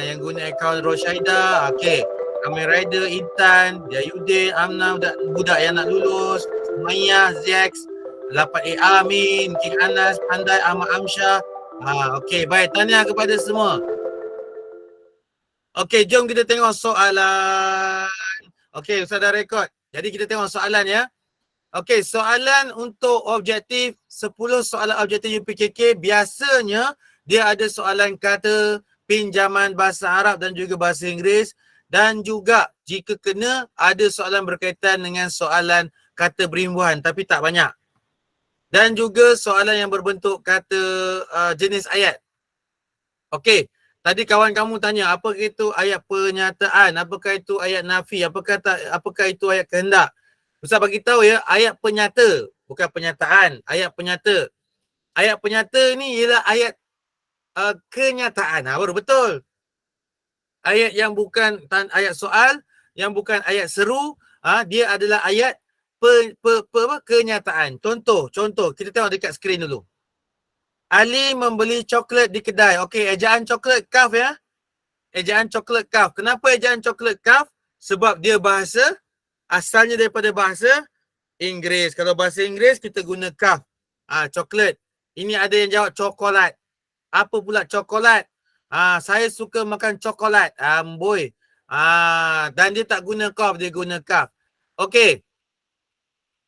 yang guna akaun Roshaida. Okey. Kamen Rider, Intan, Jayudin, Amna, budak yang nak lulus, Maya, Zex, 8A Amin, King Anas, Pandai, Ahmad Amsyah. Okey, baik. Tahniah kepada semua. Okey, jom kita tengok soalan. Okey, Ustaz dah rekod. Jadi kita tengok soalan ya. Okey, soalan untuk objektif 10 soalan objektif UPKK biasanya dia ada soalan kata, pinjaman bahasa Arab dan juga bahasa Inggeris, dan juga jika kena ada soalan berkaitan dengan soalan kata berimbuhan tapi tak banyak. Dan juga soalan yang berbentuk kata jenis ayat. Okey, tadi kawan kamu tanya apakah itu ayat pernyataan, apakah itu ayat nafi, apakah itu ayat kehendak. Ustaz bagi tahu ya, ayat penyata, bukan penyataan, ayat penyata. Ayat penyata ni ialah ayat kenyataan. Baru betul. Ayat yang bukan ayat soal, yang bukan ayat seru, dia adalah ayat kenyataan. Contoh, kita tengok dekat skrin dulu. Ali membeli coklat di kedai. Okey, ejaan coklat kaf ya. Ejaan coklat kaf. Kenapa ejaan coklat kaf? Sebab dia bahasa, asalnya daripada bahasa Inggeris. Kalau bahasa Inggeris kita guna kaf. Coklat. Ini ada yang jawab cokolat. Apa pula cokolat? Saya suka makan cokolat. Amboi. Dan dia tak guna kaf, dia guna kaf. Okey.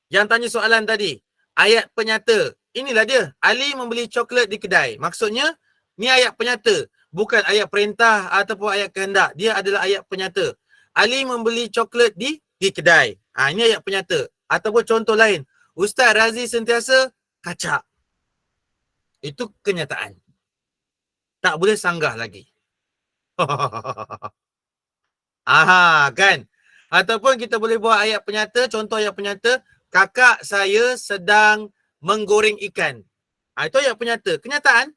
Yang tanya soalan tadi, ayat penyata. Inilah dia. Ali membeli coklat di kedai. Maksudnya, ni ayat penyata. Bukan ayat perintah ataupun ayat kehendak. Dia adalah ayat penyata. Ali membeli coklat di kedai. Ini ayat penyata. Ataupun contoh lain. Ustaz Razi sentiasa kacak. Itu kenyataan. Tak boleh sanggah lagi. Kan? Ataupun kita boleh buat ayat penyata, contoh ayat penyata, kakak saya sedang menggoreng ikan. Itu ayat penyata. Kenyataan.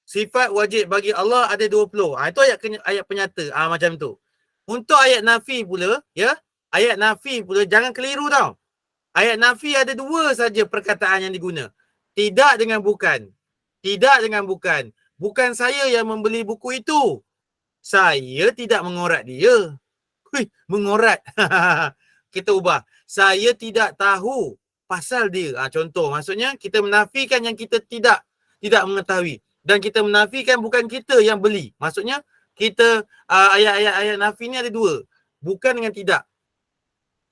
Sifat wajib bagi Allah ada 20. Itu ayat penyata. Macam tu. Untuk ayat nafi pula, ya, ayat nafi pula jangan keliru tau. Ayat nafi ada 2 saja perkataan yang diguna. Tidak dengan bukan. Tidak dengan bukan. Bukan saya yang membeli buku itu. Saya tidak mengorat dia. Mengorat. Kita ubah. Saya tidak tahu pasal dia. Contoh, maksudnya kita menafikan yang kita tidak mengetahui. Dan kita menafikan bukan kita yang beli. Maksudnya, kita ayat-ayat nafi ni ada 2. Bukan dengan tidak.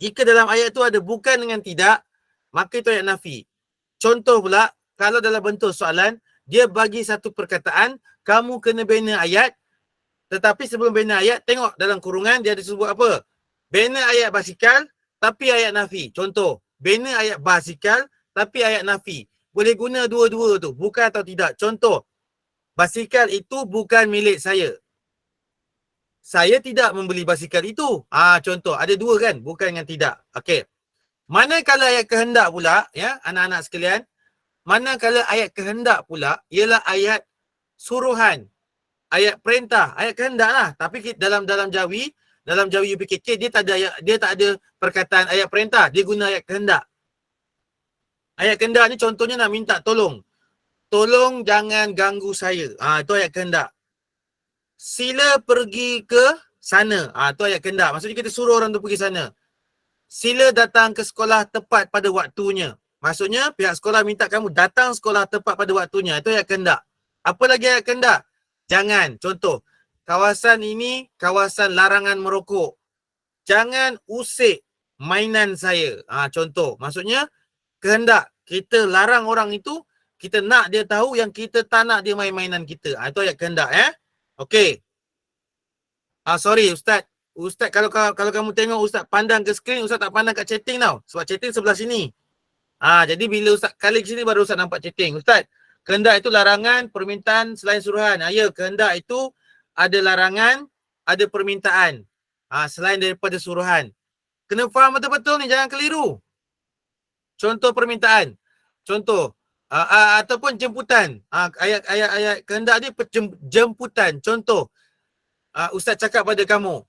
Jika dalam ayat tu ada bukan dengan tidak, maka itu ayat nafi. Contoh pula, kalau dalam bentuk soalan, dia bagi satu perkataan, kamu kena bina ayat, tetapi sebelum bina ayat, tengok dalam kurungan dia ada sebut apa? Bina ayat basikal, tapi ayat nafi. Contoh, bina ayat basikal, tapi ayat nafi. Boleh guna dua-dua tu, bukan atau tidak. Contoh, basikal itu bukan milik saya. Saya tidak membeli basikal itu. Contoh, ada 2 kan? Bukan dengan tidak. Okey. Manakala ayat kehendak pula, ya, anak-anak sekalian, manakala ayat kehendak pula ialah ayat suruhan, ayat perintah, ayat kehendak lah. Tapi dalam Jawi UPKK dia tak ada perkataan ayat perintah, dia guna ayat kehendak. Ayat kehendak ni contohnya nak minta tolong. Tolong jangan ganggu saya. Itu ayat kehendak. Sila pergi ke sana. Itu ayat kehendak. Maksudnya kita suruh orang tu pergi sana. Sila datang ke sekolah tepat pada waktunya. Maksudnya pihak sekolah minta kamu datang sekolah tepat pada waktunya. Itu ayat kehendak. Apa lagi ayat kehendak? Jangan. Contoh, kawasan ini kawasan larangan merokok. Jangan usik mainan saya. Contoh, maksudnya kehendak. Kita larang orang itu, kita nak dia tahu yang kita tak nak dia main mainan kita. Itu ayat kehendak. Okey. Sorry Ustaz. Ustaz kalau kamu tengok Ustaz pandang ke skrin, Ustaz tak pandang kat chatting tau. Sebab chatting sebelah sini. Jadi bila Ustaz klik sini baru Ustaz nampak chatting. Ustaz, kehendak itu larangan, permintaan selain suruhan. Ya, kehendak itu ada larangan, ada permintaan. Selain daripada suruhan. Kena faham betul-betul ni, jangan keliru. Contoh permintaan. Contoh, ataupun jemputan. Ayat kehendak ni jemputan. Contoh, Ustaz cakap pada kamu,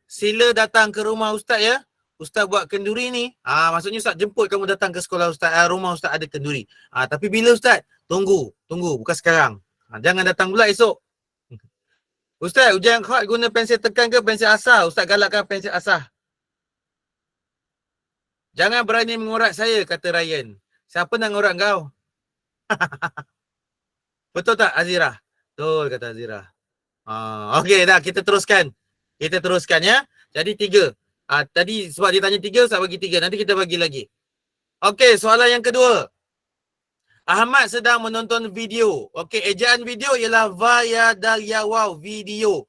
sila datang ke rumah Ustaz ya. Ustaz buat kenduri ni. Maksudnya Ustaz jemput kamu datang ke sekolah Ustaz, rumah Ustaz ada kenduri. Tapi bila Ustaz? Tunggu, bukan sekarang. Jangan datang pula esok. Ustaz, ujian kod guna pensel tekan ke pensel asah? Ustaz galakkan pensel asah. Jangan berani mengorat saya, kata Ryan. Siapa nak ngorat kau? Betul tak Azira? Betul kata Azira. Okey dah, kita teruskan. Kita teruskan ya. Jadi 3. Tadi sebab dia tanya 3, Ustaz bagi 3. Nanti kita bagi lagi. Okey, soalan yang kedua. Ahmad sedang menonton video. Okey, ejaan video ialah va, ya, dal, ya, wow. Video.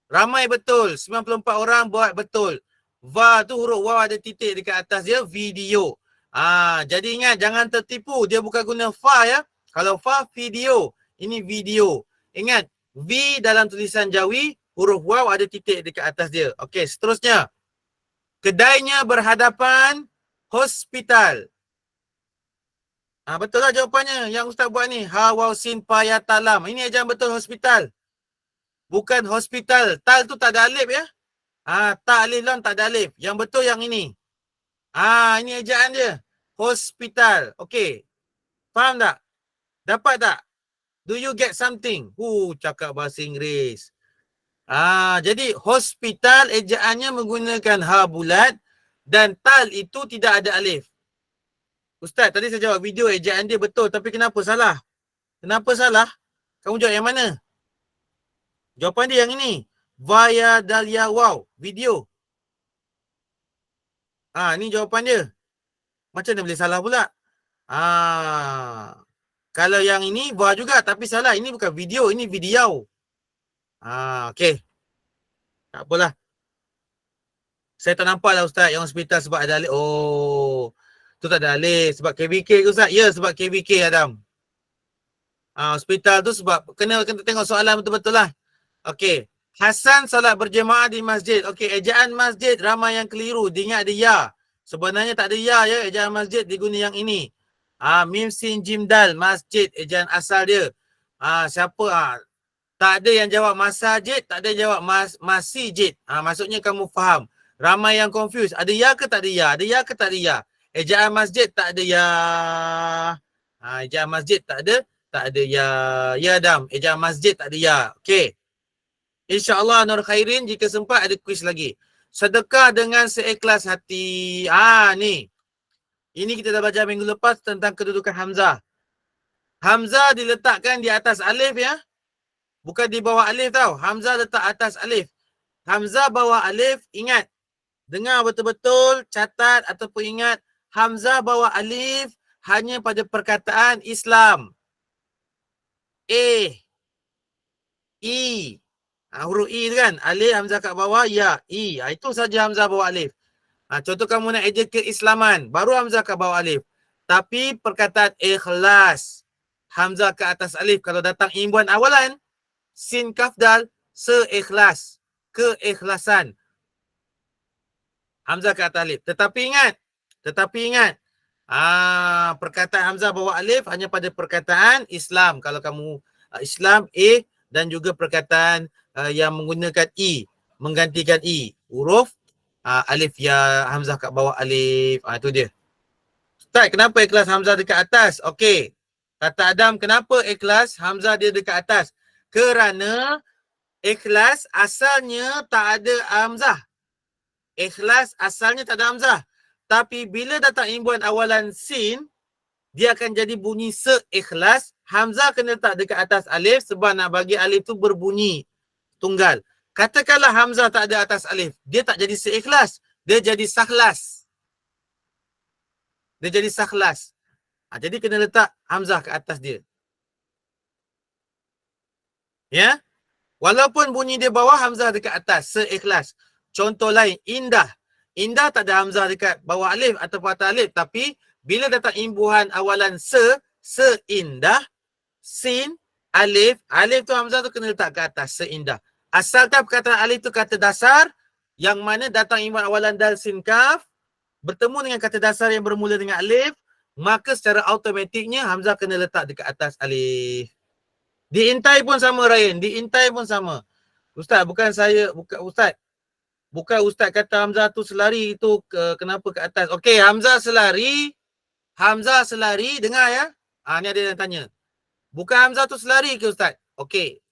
Ramai betul. 94 orang buat betul. Va tu huruf wow ada titik dekat atas dia. Video. Jadi ingat, jangan tertipu. Dia bukan guna fa ya. Kalau fa, video. Ini video. Ingat, V dalam tulisan Jawi, huruf wow ada titik dekat atas dia. Okey, seterusnya. Kedainya berhadapan hospital. Betul lah jawapannya yang Ustaz buat ni. Ha, waw, sin, pa, ya, talam. Ini ejaan betul hospital. Bukan hospital. Tal tu tak ada alif ya. Ta, alif, lam tak ada alif. Yang betul yang ini. Ini ejaan dia. Hospital. Okey. Faham tak? Dapat tak? Do you get something? Cakap bahasa Inggeris. Jadi hospital ejaannya menggunakan ha bulat dan tal itu tidak ada alif. Ustaz, tadi saya jawab video ejaan dia betul tapi kenapa salah? Kenapa salah? Kamu jawab yang mana? Jawapan dia yang ini. Via Dalia wow. Video. Ni jawapan dia. Macam mana boleh salah pula? Kalau yang ini va juga tapi salah. Ini bukan video, ini video. Okey. Tak apalah. Saya tak nampak lah Ustaz yang hospital sebab ada alif. Tu tak ada alif. Sebab KBK ke Ustaz? Ya, sebab KBK Adam. Hospital tu sebab kena tengok soalan betul-betul lah. Okey. Hasan salat berjemaah di masjid. Okey, ejaan masjid ramai yang keliru. Diingat ada ya. Sebenarnya tak ada ya. Ejaan masjid diguna yang ini. Mim sin jim dal masjid ejaan asal dia. Siapa? Tak ada yang jawab masajid, tak ada yang jawab masjid. Maksudnya kamu faham. Ramai yang confused. Ada ya ke tak ada ya? Ada ya ke tak ada ya? Ejaan masjid tak ada ya. Ejaan masjid tak ada ya. Ya Adam, ejaan masjid tak ada ya. Okey. InsyaAllah Nur Khairin, jika sempat ada kuis lagi. Sedekah dengan seikhlas hati. Ni. Ini kita dah baca minggu lepas tentang kedudukan Hamzah. Hamzah diletakkan di atas alif ya. Bukan di bawah alif tau. Hamzah letak atas alif. Hamzah bawah alif, ingat. Dengar betul-betul, catat ataupun ingat. Hamzah bawah alif hanya pada perkataan Islam. I. Huruf I tu kan. Alif Hamzah kat bawah, ya. I. Itu saja Hamzah bawah alif. Contoh kamu nak eja keislaman. Baru Hamzah kat bawah alif. Tapi perkataan ikhlas. Hamzah ke atas alif. Kalau datang imbuhan awalan. Sin kaf dal. Seikhlas. Keikhlasan. Hamzah ke atas alif. Tetapi ingat. Perkataan Hamzah bawah alif hanya pada perkataan Islam. Kalau kamu Islam, dan juga perkataan yang menggunakan I. Menggantikan I. Huruf alif ya, Hamzah kat bawah alif. Itu dia. Ustaz, kenapa ikhlas Hamzah dekat atas? Okey. Kata Adam, kenapa ikhlas Hamzah dia dekat atas? Kerana ikhlas asalnya tak ada Hamzah. Ikhlas asalnya tak ada Hamzah. Tapi bila datang imbuhan awalan sin, dia akan jadi bunyi seikhlas. Hamzah kena letak dekat atas alif sebab nak bagi alif tu berbunyi tunggal. Katakanlah Hamzah tak ada atas alif. Dia tak jadi seikhlas. Dia jadi sakhlas. Jadi kena letak Hamzah ke atas dia. Ya? Walaupun bunyi dia bawah, Hamzah dekat atas. Seikhlas. Contoh lain, indah. Indah tak ada Hamzah dekat bawah alif atau atas alif. Tapi bila datang imbuhan awalan seindah, sin, alif. Alif tu Hamzah tu kena letak ke atas. Seindah. Asalkan perkataan alif tu kata dasar. Yang mana datang imbuhan awalan dal, sin, kaf. Bertemu dengan kata dasar yang bermula dengan alif. Maka secara automatiknya Hamzah kena letak dekat atas alif. Diintai pun sama Ryan. Diintai pun sama. Ustaz, bukan Ustaz. Bukan Ustaz kata Hamzah tu selari tu kenapa ke atas. Okey, Hamzah selari, dengar ya. Ni ada yang tanya. Bukan Hamzah tu selari ke Ustaz? Okey.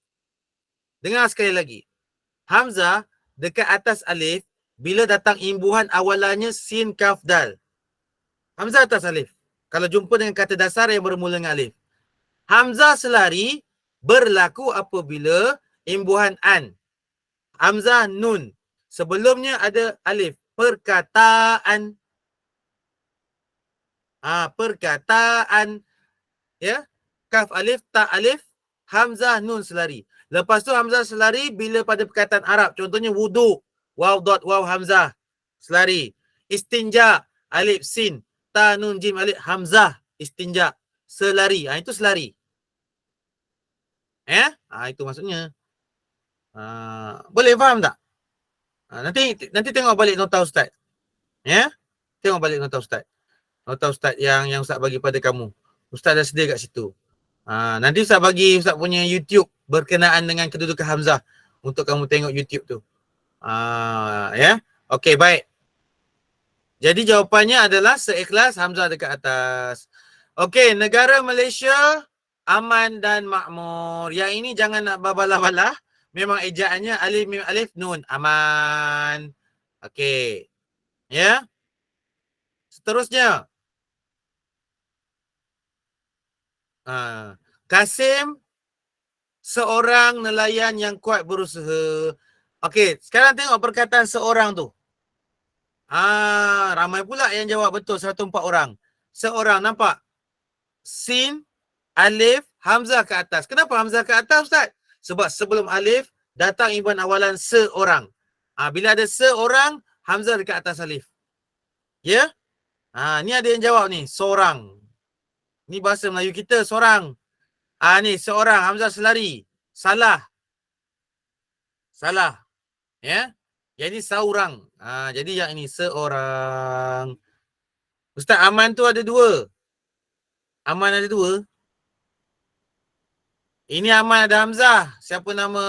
Dengar sekali lagi. Hamzah dekat atas alif bila datang imbuhan awalannya sin, kaf, dal. Hamzah atas alif. Kalau jumpa dengan kata dasar yang bermula dengan alif. Hamzah selari berlaku apabila imbuhan an. Hamzah nun. Sebelumnya ada alif. Perkataan. Perkataan. Ya. Kaf alif, ta alif. Hamzah nun selari. Lepas tu Hamzah selari bila pada perkataan Arab. Contohnya wudu. Waw dot waw Hamzah. Selari. Istinja. Alif sin. Ta nun jim alif Hamzah. Istinja. Selari. Itu selari. Itu maksudnya. Boleh faham tak? Nanti tengok balik nota Ustaz. Ya? Tengok balik nota Ustaz. Nota Ustaz yang Ustaz bagi pada kamu. Ustaz dah sedia kat situ. Nanti Ustaz bagi Ustaz punya YouTube berkenaan dengan kedudukan Hamzah untuk kamu tengok YouTube tu. Ya. Okey, baik. Jadi jawapannya adalah seikhlas Hamzah dekat atas. Okey, negara Malaysia aman dan makmur. Yang ini jangan nak babalah-balah. Memang ejaannya alif mim alif nun. Aman. Okey. Ya. Seterusnya. Kasim seorang nelayan yang kuat berusaha. Okey, sekarang tengok perkataan seorang tu. Ramai pula yang jawab betul, 104 orang. Seorang, nampak? Sin, alif, Hamzah ke atas. Kenapa Hamzah ke atas, Ustaz? Sebab sebelum alif, datang imbuhan awalan seorang. Bila ada seorang, Hamzah dekat atas alif. Ya? Ni ada yang jawab ni, seorang. Ni bahasa Melayu kita, seorang. Ni, seorang, Hamzah selari. Salah. Salah. Ya? Jadi seorang. Jadi yang ini seorang. Ustaz, aman tu ada dua. Aman ada dua. Ini aman ada Hamzah. Siapa nama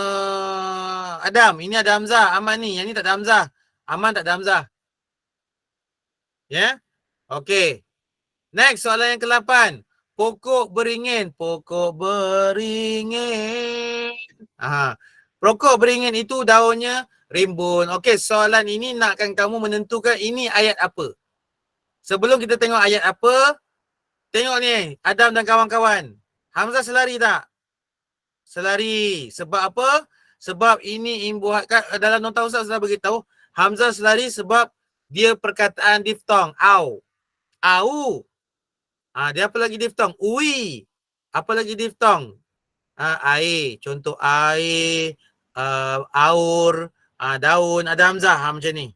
Adam? Ini ada Hamzah. Aman ni. Yang ni tak ada Hamzah. Aman tak ada Hamzah. Ya? Okey. Next, soalan yang ke-8. Pokok beringin. Pokok beringin. Pokok beringin itu daunnya rimbun. Okey, soalan ini nakkan kamu menentukan ini ayat apa. Sebelum kita tengok ayat apa, tengok ni, Adam dan kawan-kawan. Hamzah selari tak? Selari. Sebab apa? Sebab ini imbuhan, dalam nota Ustaz sudah beritahu, Hamzah selari sebab dia perkataan diftong. Au. Au. Dia apa lagi diftong? Ui. Apa lagi diftong? Air. Contoh air, aur, daun, ada Hamzah macam ni.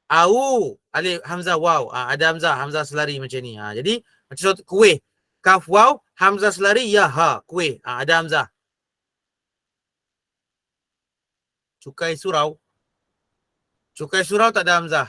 Au, alif Hamzah waw. Ada Hamzah, Hamzah selari macam ni. Jadi macam contoh kuih. Kaf waw, Hamzah selari, ya ha, kuih. Ada Hamzah. Cukai surau. Cukai surau tak ada Hamzah.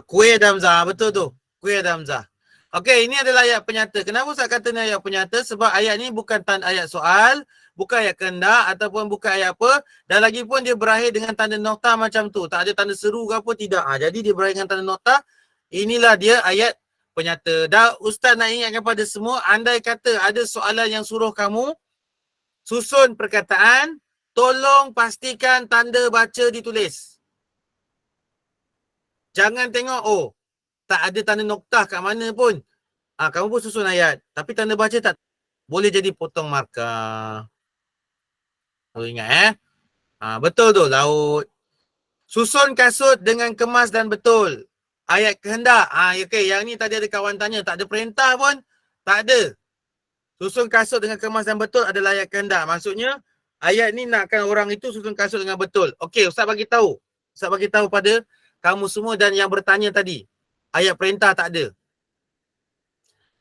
Kuih ada Hamzah, betul tu. Kuih ada Hamzah. Okey, ini adalah ayat penyata. Kenapa saya kata ni ayat penyata? Sebab ayat ni bukan ayat soal, bukan ayat kehendak ataupun bukan ayat apa, dan lagi pun dia berakhir dengan tanda nokta macam tu. Tak ada tanda seru ke apa, tidak. Jadi dia berakhir dengan tanda nokta. Inilah dia ayat penyata. Dan Ustaz nak ingatkan kepada semua, andai kata ada soalan yang suruh kamu susun perkataan, tolong pastikan tanda baca ditulis. Jangan tengok, tak ada tanda noktah kat mana pun. Kamu pun susun ayat. Tapi tanda baca tak boleh jadi potong markah. Ingat betul tu, laut. Susun kasut dengan kemas dan betul. Ayat kehendak. Okay. Yang ni tadi ada kawan tanya. Tak ada perintah pun. Tak ada. Susun kasut dengan kemas dan betul adalah ayat kehendak. Maksudnya, ayat ni nakkan orang itu susun kasut dengan betul. Okey, Ustaz bagi tahu. Ustaz bagi tahu pada kamu semua dan yang bertanya tadi. Ayat perintah tak ada.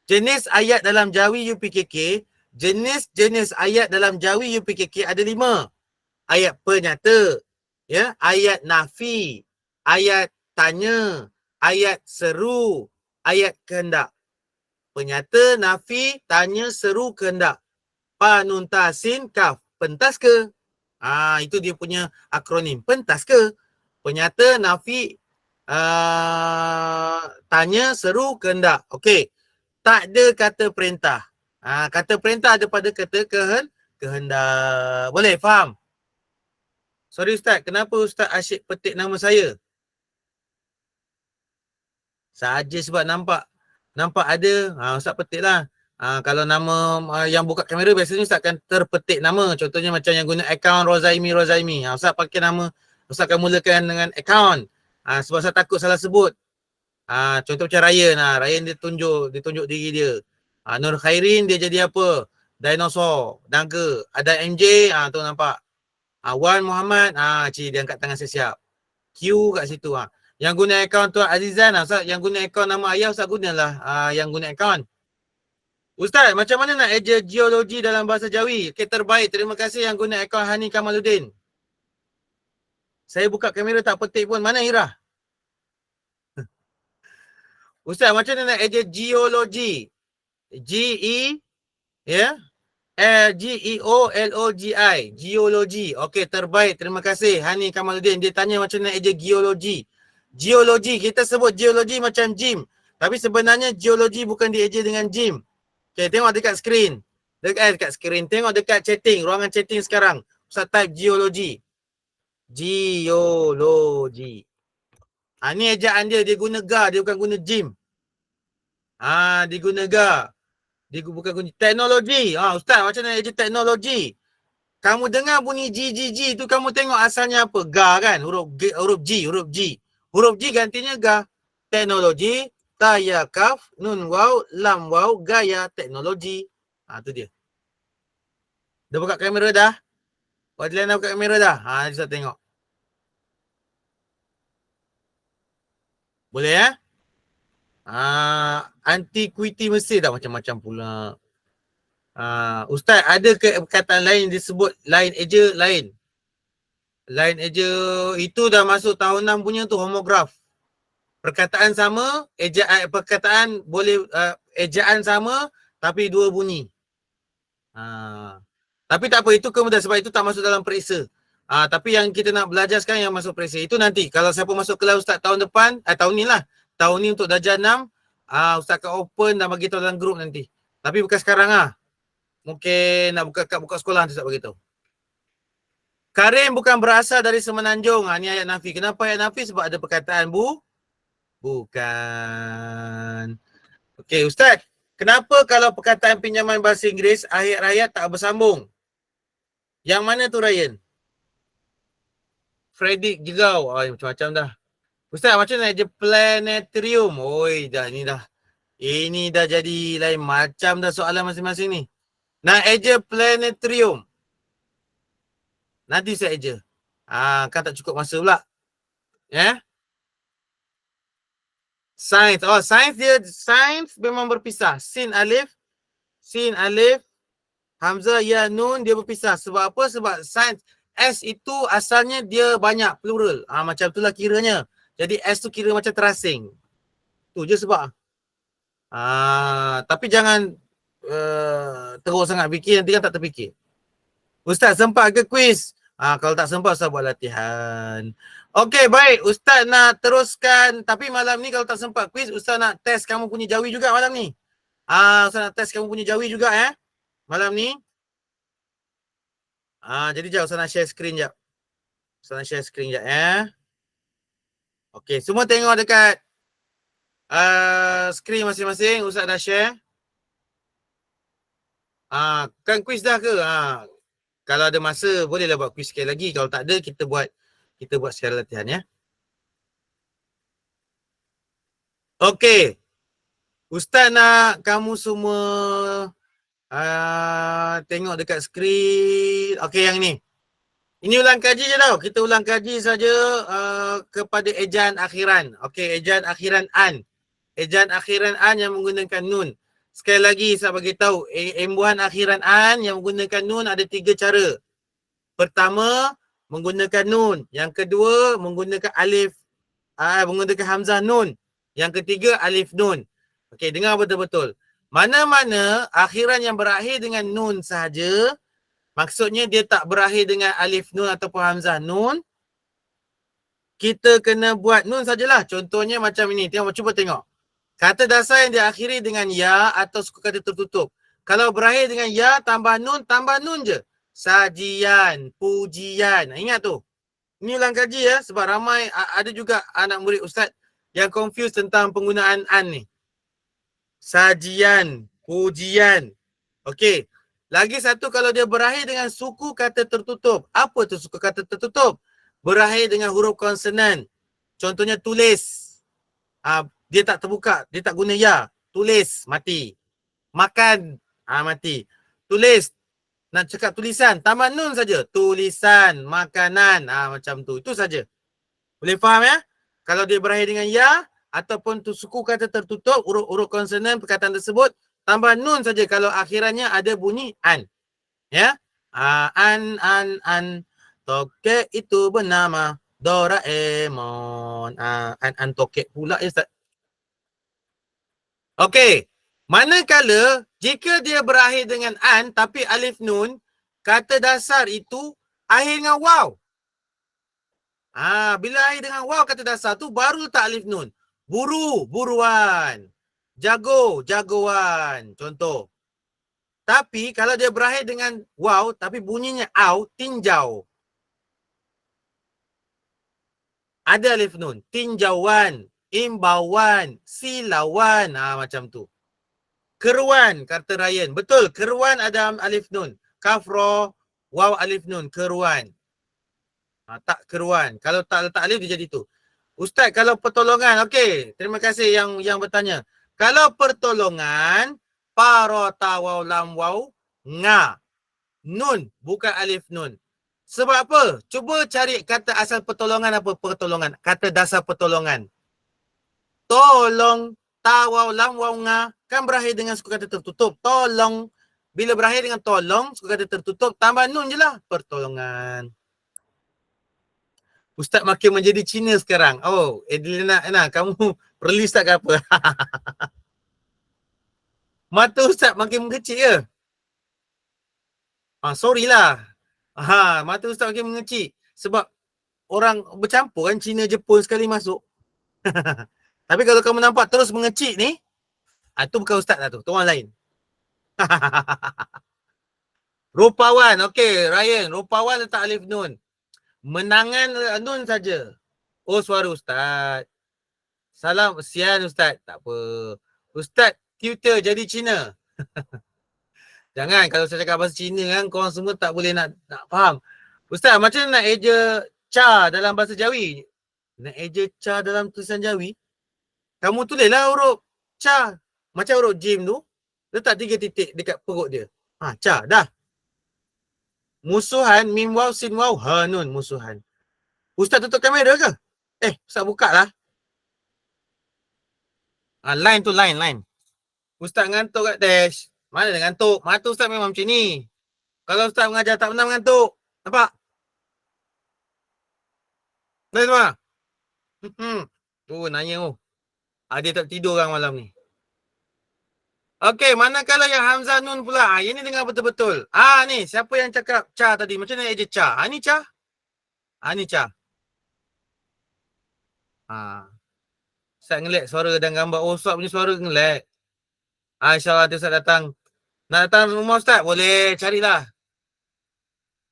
Jenis ayat dalam Jawi UPKK, jenis ayat dalam Jawi UPKK ada 5. Ayat penyata, ya, ayat nafi, ayat tanya, ayat seru, ayat kehendak. Penyata, nafi, tanya, seru, kehendak. Pa, nun, ta, sin, kaf. Pentas ke? Itu dia punya akronim. Pentas ke? Penyata, nafi, tanya, seru, kehendak. Okey. Tak ada kata perintah. Kata perintah ada pada kata kehendak. Boleh, faham? Sorry Ustaz, kenapa Ustaz asyik petik nama saya? Saja sebab nampak ada, Ustaz petik lah. Kalau nama yang buka kamera biasanya Ustaz akan terpetik nama. Contohnya macam yang guna akaun Rozaimi. Ustaz pakai nama, Ustaz akan mulakan dengan akaun. Sebab saya takut salah sebut. Contoh macam Ryan. Ryan dia tunjuk diri dia. Nur Khairin dia jadi apa? Dinosaur, naga. Ada MJ, tu nampak. Wan Muhammad, cik dia angkat tangan siap. Q kat situ. Yang guna akaun Tuan Azizan, Ustaz yang guna akaun nama ayah, Ustaz gunalah yang guna akaun. Ustaz, macam mana nak eja geologi dalam bahasa Jawi? Okay, terbaik. Terima kasih yang guna akaun Hani Kamaluddin. Saya buka kamera tak petik pun. Mana Ira? Ustaz, macam mana nak eja geologi? G-E, ya? G-E-O-L-O-G-I. Geologi. Okey, terbaik. Terima kasih Hani Kamaluddin. Dia tanya macam mana eja geologi. Geologi, kita sebut geologi macam gym. Tapi sebenarnya geologi bukan dieja dengan gym. Okay, tengok dekat skrin. Dekat skrin. Tengok dekat chatting. Ruangan chatting sekarang. Ustaz type geologi. Geologi. Ni ejaan dia. Dia guna ga. Dia bukan guna gym. Dia guna ga. Dia bukan guna teknologi. Ustaz, macam mana eja teknologi? Kamu dengar bunyi G tu, kamu tengok asalnya apa? Ga kan? Huruf G. Huruf G gantinya ga. Teknologi. Ta, ya, kaf, nun, waw, lam, waw, gaya, teknologi. Tu dia. Dah buka kamera dah? Wadlan dah buka kamera dah? Kita tengok. Boleh ya? Antiquity Mesir dah macam-macam pula. Ustaz, ada ke perkataan lain disebut lain eja? Lain eja itu dah masuk tahun 6 punya tu, homograf. Perkataan sama, perkataan boleh ejaan sama tapi dua bunyi. Tapi tak apa, itu kemudian sebab itu tak masuk dalam periksa. Tapi yang kita nak belajar sekarang yang masuk periksa itu nanti. Kalau siapa masuk kelas Ustaz tahun depan, tahun ni lah. Tahun ni untuk darjah 6, Ustaz akan open dan bagi tahu dalam grup nanti. Tapi bukan sekarang Mungkin nak buka sekolah nanti Ustaz bagi tahu. Karim bukan berasal dari Semenanjung. Ni ayat nafi. Kenapa ayat nafi? Sebab ada perkataan bukan. Okey, Ustaz. Kenapa kalau perkataan pinjaman bahasa Inggeris akhir ayat tak bersambung? Yang mana tu Ryan? Fredrik Jegau. Macam-macam dah. Ustaz, macam nak je planetarium? Ini dah jadi lain macam dah soalan masing-masing ni. Nak eja planetarium. Nanti saya eja. Kan tak cukup masa pula. Ya? Sains. Sains memang berpisah. Sin alif, hamzah, ya, nun dia berpisah. Sebab apa? Sebab sains S itu asalnya dia banyak, plural. Macam itulah kiranya. Jadi S tu kira macam terasing. Tu je sebab. Tapi jangan teruk sangat fikir, nanti kan tak terfikir. Ustaz sempat ke kuis? Kalau tak sempat Ustaz buat latihan. Okey, baik. Ustaz nak teruskan, tapi malam ni kalau tak sempat kuis, Ustaz nak test kamu punya Jawi juga malam ni. Ustaz nak test kamu punya Jawi juga malam ni. Jadi jap Ustaz nak share screen jap. Okey, semua tengok dekat screen masing-masing. Ustaz dah share. Kan kuis dah ke? Kalau ada masa bolehlah buat kuis sekali lagi. Kalau tak ada kita buat secara latihan ya. Okey. Ustaz nak kamu semua tengok dekat skrin. Okey, yang ni. Ini ulang kaji je tau. Kita ulang kaji saja kepada ejaan akhiran. Okey, ejaan akhiran an. Ejaan akhiran an yang menggunakan nun. Sekali lagi saya bagi tahu, imbuhan akhiran an yang menggunakan nun ada 3 cara. Pertama, menggunakan nun. Yang kedua, menggunakan alif, menggunakan hamzah nun. Yang ketiga, alif nun. Okey, dengar betul-betul. Mana-mana akhiran yang berakhir dengan nun sahaja, maksudnya dia tak berakhir dengan alif nun ataupun hamzah nun, kita kena buat nun sajalah. Contohnya macam ini. Cuba tengok. Kata dasar yang diakhiri dengan ya atau suku kata tertutup. Kalau berakhir dengan ya tambah nun je. sajian, pujian. Ingat tu. Ini ulang kaji ya, sebab ramai ada juga anak murid ustaz yang confused tentang penggunaan an ni. Sajian, pujian. Okey. Lagi satu, kalau dia berakhir dengan suku kata tertutup. Apa tu suku kata tertutup? Berakhir dengan huruf konsonan. Contohnya tulis. Dia tak terbuka, dia tak guna ya. Tulis, mati. Makan, mati. Tulis, nak cakap tulisan, tambah nun saja. Tulisan, makanan, macam tu. Itu saja. Boleh faham ya? Kalau dia berakhir dengan ya ataupun tu suku kata tertutup, huruf konsonan perkataan tersebut, tambah nun saja kalau akhirannya ada bunyi an. Ya? An. Tokek itu bernama Doraemon. An tokek pula ya Ustaz. Okey. Manakala jika dia berakhir dengan an tapi alif nun, kata dasar itu akhir dengan waw. Bila akhir dengan waw kata dasar tu baru letak alif nun. Buru, buruan. Jago, jagoan. Contoh. Tapi kalau dia berakhir dengan waw tapi bunyinya au, tinjau. Ada alif nun. Tinjauan, imbauan, silauan. Macam tu. Keruan, kata Ryan. Betul, keruan ada alif nun. Kafro, waw alif nun, keruan. Tak keruan. Kalau tak letak alif dia jadi tu. Ustaz, kalau pertolongan, okey. Terima kasih yang bertanya. Kalau pertolongan, parota waw lam waw, nga. Nun, bukan alif nun. Sebab apa? Cuba cari kata asal pertolongan apa? Pertolongan. Kata dasar pertolongan. Tolong, tawaw lam waw nga. Kan berakhir dengan suku kata tertutup. Tolong. Bila berakhir dengan tolong, suku kata tertutup, tambah nun je lah. Pertolongan. Ustaz makin menjadi Cina sekarang. Oh, Edilina, kamu release tak ke apa? Mata Ustaz makin mengecil ke? Sorry lah. Mata Ustaz makin mengecil. Sebab orang bercampur kan, Cina, Jepun sekali masuk. Tapi kalau kamu nampak terus mengecil ni, tu bukan Ustaz lah tu. Tu orang lain. Rupawan. Okey, Ryan. Rupawan letak alif nun. Menangan nun saja. Oh, suara Ustaz. Salam, sian Ustaz. Tak apa. Ustaz, tutor jadi Cina. Jangan, kalau saya cakap bahasa Cina kan, korang semua tak boleh nak faham. Ustaz, macam nak eja ca dalam bahasa Jawi? Nak eja ca dalam tulisan Jawi? Kamu tulislah huruf ca. Macam huruf jim tu. Letak 3 titik dekat perut dia. Ca, dah. Musuhan, mim waw, sin waw, nun, musuhan. Ustaz tutup kamera ke? Ustaz buka lah. Line tu, line. Ustaz ngantuk kat dash. Mana dia ngantuk? Mata Ustaz memang macam ni. Kalau Ustaz mengajar tak pernah mengantuk. Nampak? Dah semua? Nanya. Dia tak tidur orang malam ni. Okey, manakala yang Hamzah Nun pula. Ini dengar betul-betul. Ni, siapa yang cakap ca tadi? Macam mana eja ca? Ni ca? Ni ca. Ustaz ngelag suara dan gambar. Ustaz punya suara ngelag. InsyaAllah nanti Ustaz datang. Nak datang rumah Ustaz? Boleh, carilah.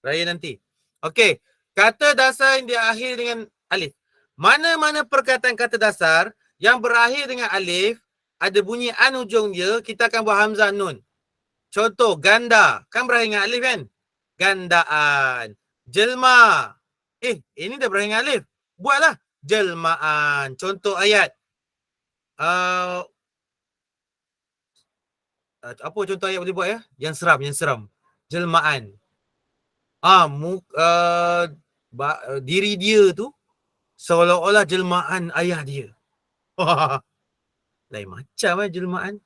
Raya nanti. Okey, kata dasar yang diakhiri dengan alif. Mana-mana perkataan kata dasar yang berakhir dengan alif, ada bunyi an ujung dia, kita akan buat hamzah nun. Contoh, ganda. Kan berakhir dengan alif kan? Gandaan. Jelma. Ini dah berakhir dengan alif. Buatlah. Jelmaan. Contoh ayat. Apa contoh ayat boleh buat ya? Yang seram. Jelmaan. Diri dia tu seolah-olah jelmaan ayah dia. Lain macam jelmaan.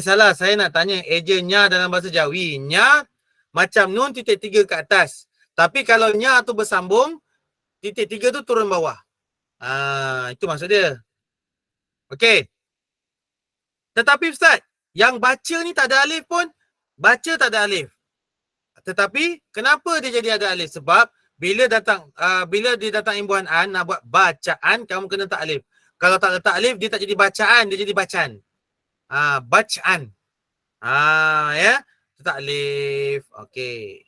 Salah, saya nak tanya eja nya dalam bahasa Jawi. Nya macam nun titik 3 ke atas. Tapi kalau nya tu bersambung, titik 3 tu turun bawah. Itu maksud dia. Okey. Tetapi Ustaz, yang baca ni tak ada alif pun, baca tak ada alif. Tetapi kenapa dia jadi ada alif? Sebab bila dia datang imbuhan an, nak buat bacaan, kamu kena letak alif. Kalau tak letak alif, dia tak jadi bacaan, dia jadi bacan. Bacaan. Ya. Tak alif. Okey.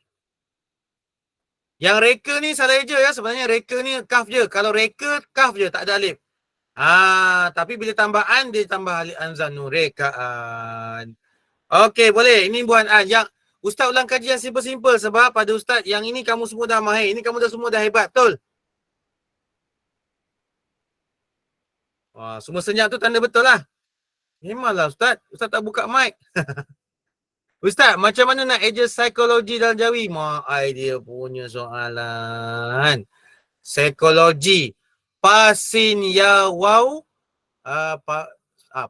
Yang reka ni salah eja ya. Sebenarnya reka ni kaf je. Kalau reka, kaf je. Tak ada alif. Tapi bila tambahan, dia tambah alif anzanu. Rekaan. Okey, boleh. Ini buat yang Ustaz ulang kaji yang simple-simple sebab pada Ustaz yang ini kamu semua dah mahir. Ini kamu dah semua dah hebat. Betul? Wah, semua senyap tu tanda betul lah. Memanglah Ustaz. Ustaz tak buka mic. Ustaz, macam mana nak adjust psikologi dalam jawi? Mak idea punya soalan. Psikologi. Pasin ya wow.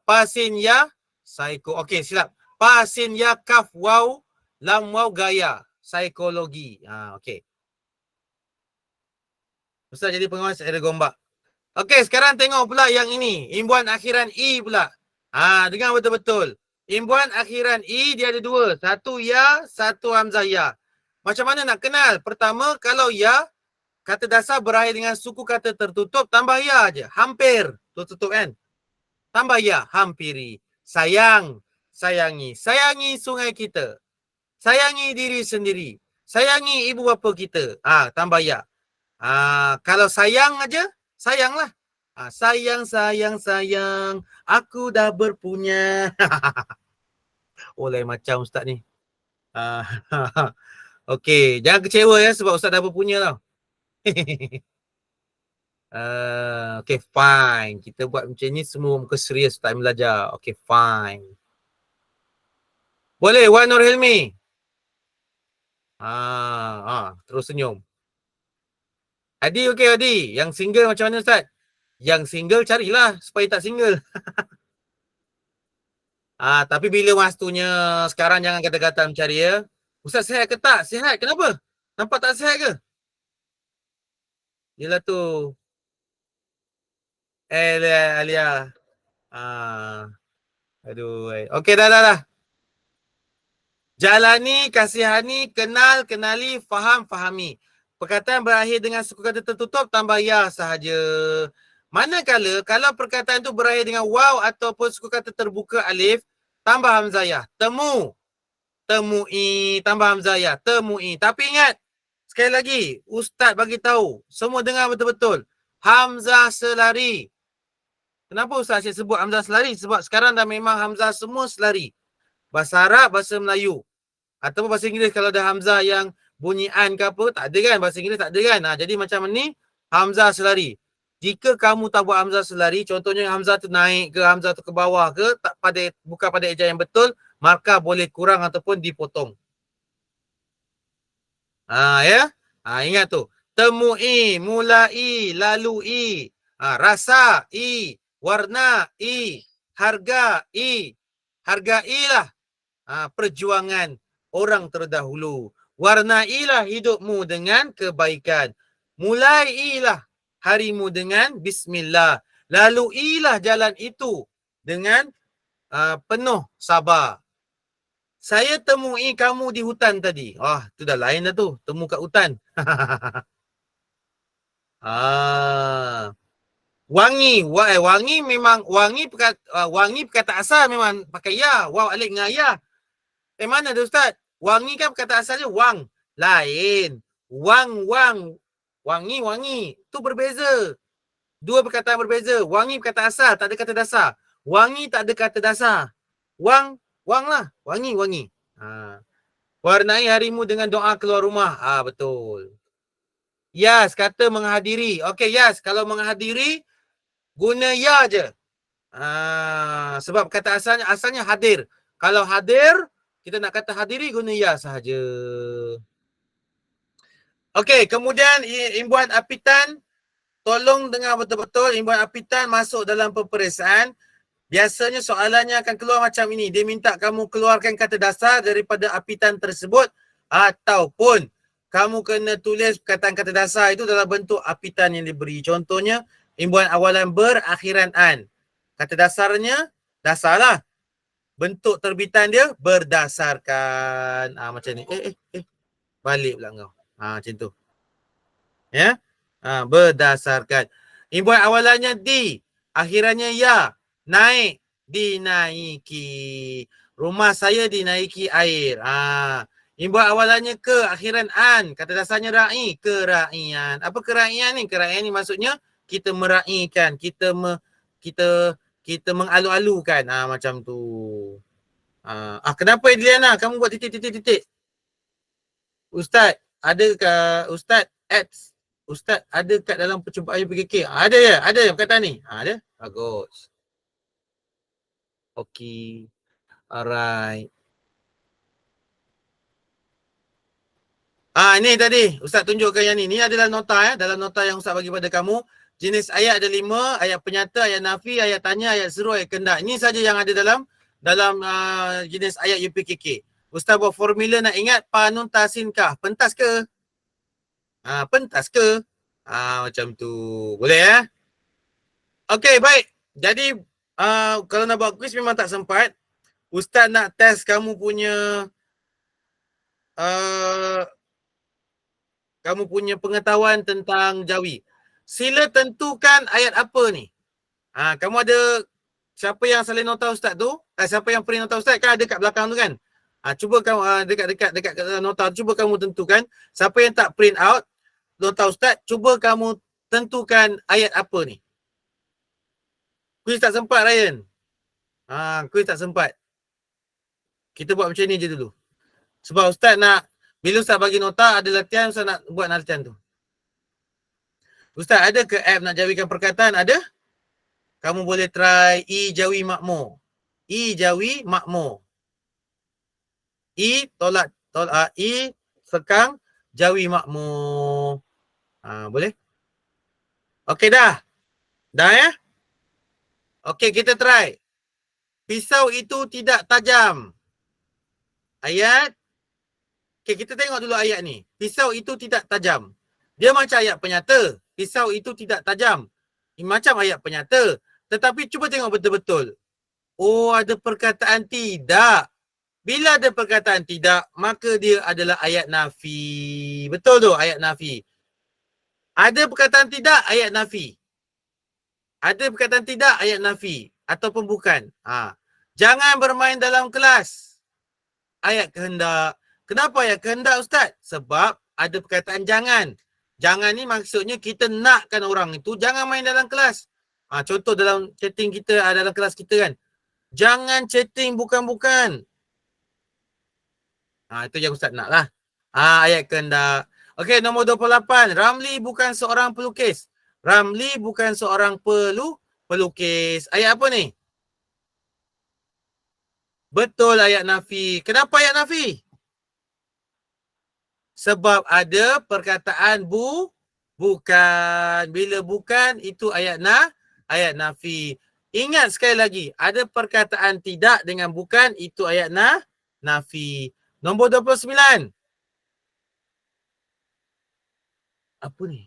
Pasin ya psiko. Okey, silap. Pasin ya kaf wow. Lam wow gaya. Psikologi. Okey. Ustaz jadi pengawas ada gombak. Okey, sekarang tengok pula yang ini. Imbuhan akhiran I pula. Dengar betul-betul. Imbuhan akhiran I dia ada dua. Satu ya, satu hamzah ya. Macam mana nak kenal? Pertama, kalau ya, kata dasar berakhir dengan suku kata tertutup, tambah ya aja. Hampir. Tutup kan? Tambah ya, hampiri. Sayang, sayangi. Sayangi sungai kita. Sayangi diri sendiri. Sayangi ibu bapa kita. Tambah ya. Kalau sayang aja, sayanglah. Sayang, sayang, sayang. Aku dah berpunya. Lain macam Ustaz ni. Okey, jangan kecewa ya sebab Ustaz dah berpunya tau. Okay, fine. Kita buat macam ni semua muka serius time belajar. Okay, fine. Boleh, Wan Nur Hilmi. Terus senyum. Adi, okay Adi. Yang single macam mana Ustaz? Yang single carilah supaya tak single. Tapi bila waktunya sekarang jangan kata-kata mencari ya. Ustaz sihat ke tak? Sihat. Kenapa? Nampak tak sihat ke? Yelah tu. Alia. Aduh. Okey dah. Jalani, kasihani, kenal, kenali, faham, fahami. Perkataan berakhir dengan suku kata tertutup tambah ya sahaja. Manakala kalau perkataan tu berakhir dengan waw ataupun suku kata terbuka alif, tambah hamzah ya. Temu. Temui, tambah hamzah ya. Temui. Tapi ingat, sekali lagi, Ustaz bagi tahu, semua dengar betul-betul. Hamzah selari. Kenapa Ustaz saya sebut hamzah selari? Sebab sekarang dah memang hamzah semua selari. Bahasa Arab, bahasa Melayu. Ataupun bahasa Inggeris kalau ada hamzah yang bunyi an ke apa, tak ada kan? Bahasa Inggeris tak ada kan? Jadi macam ni, hamzah selari. Jika kamu tak buat hamzah selari, contohnya hamzah tu naik ke, hamzah tu ke bawah ke, bukan pada eja yang betul, maka boleh kurang ataupun dipotong. Ya. Ingat tu. Temui, mulai, lalui, rasa, warna, hargai. Hargailah perjuangan orang terdahulu. Warnailah hidupmu dengan kebaikan. Mulailah harimu dengan bismillah. Laluilah jalan itu dengan penuh sabar. Saya temui kamu di hutan tadi. Tu dah lain dah tu. Temu kat hutan. Wangi. Wangi memang, wangi perkata asal memang pakai ya. Waw alif dengan ya. Mana tu Ustaz? Wangi kan perkata asalnya wang. Lain. Wang. Wangi. Tu berbeza. Dua perkataan berbeza. Wangi perkata asal, tak ada kata dasar. Wangi tak ada kata dasar. Wang lah. Wangi. Warnai harimu dengan doa keluar rumah. Betul. Yas, kata menghadiri. Okey, Yas. Kalau menghadiri, guna ya je. Sebab kata asalnya hadir. Kalau hadir, kita nak kata hadiri, guna ya sahaja. Okey, kemudian imbuhan apitan. Tolong dengar betul-betul. Imbuhan apitan masuk dalam peperiksaan. Biasanya soalannya akan keluar macam ini. Dia minta kamu keluarkan kata dasar daripada apitan tersebut. Ataupun kamu kena tulis perkataan kata dasar itu dalam bentuk apitan yang diberi. Contohnya, imbuhan awalan berakhiran an. Kata dasarnya, dasarlah. Bentuk terbitan dia berdasarkan. Macam ni. Balik pula kau. Macam tu. Ya. Berdasarkan. Imbuhan awalannya di. Akhirannya ya. Naik. Dinaiki. Rumah saya dinaiki air. Imbuh awalannya ke, akhiran an. Kata dasarnya ra'i, kera'ian. Apa kera'ian ni? Kera'ian ni maksudnya kita mera'ikan, kita mengalu-alukan. Macam tu. Kenapa Edliana kamu buat titik-titik-titik? Ustaz, adakah Ustaz ads? Ustaz ada kat dalam percubaan PKK? Ada ya? Ada perkataan ni? Ada? Bagus. Okey. Alright. Ini tadi Ustaz tunjukkan yang ni. Ni adalah nota dalam nota yang Ustaz bagi pada kamu. Jenis ayat ada 5, ayat penyata, ayat nafi, ayat tanya, ayat seru, ayat kendak. Ini saja yang ada dalam jenis ayat UPKK. Ustaz buat formula nak ingat panun tasinkah? Pentas ke? Pentas ke? Macam tu. Boleh ya? Okey, baik. Jadi kalau nak buat quiz memang tak sempat. Ustaz nak test kamu punya pengetahuan tentang Jawi. Sila tentukan ayat apa ni? Kamu ada siapa yang salin nota Ustaz tu? Siapa yang print nota Ustaz? Kan ada kat belakang tu kan? Cuba kamu dekat nota cuba kamu tentukan. Siapa yang tak print out nota Ustaz, cuba kamu tentukan ayat apa ni? Kuis tak sempat, Ryan. Kuis tak sempat. Kita buat macam ni je dulu. Sebab Ustaz nak, bila Ustaz bagi nota, ada latihan, Ustaz nak buat latihan tu. Ustaz, ada ke app nak jawikan perkataan? Ada? Kamu boleh try Jawi Makmur. Jawi Makmur. Tolak, sekang, Jawi Makmur. Boleh? Okey dah? Dah ya? Okey, kita try. Pisau itu tidak tajam. Ayat. Okey, kita tengok dulu ayat ni. Pisau itu tidak tajam. Dia macam ayat penyata. Pisau itu tidak tajam. Macam ayat penyata. Tetapi cuba tengok betul-betul. Ada perkataan tidak. Bila ada perkataan tidak, maka dia adalah ayat nafi. Betul tu, ayat nafi. Ada perkataan tidak, ayat nafi. Ada perkataan tidak, ayat nafi. Ataupun bukan. Jangan bermain dalam kelas. Ayat kehendak. Kenapa ayat kehendak, Ustaz? Sebab ada perkataan jangan. Jangan ni maksudnya kita nakkan orang itu jangan main dalam kelas. Contoh dalam chatting kita, dalam kelas kita kan. Jangan chatting bukan-bukan. Itu yang Ustaz nak lah. Ayat kehendak. Okey, nombor 28. Ramli bukan seorang pelukis. Ramli bukan seorang pelukis. Ayat apa ni? Betul, ayat nafi. Kenapa ayat nafi? Sebab ada perkataan bukan. Bila bukan, itu ayat nafi. Ingat sekali lagi, ada perkataan tidak dengan bukan, itu ayat nafi. Nombor 29. Apa ni?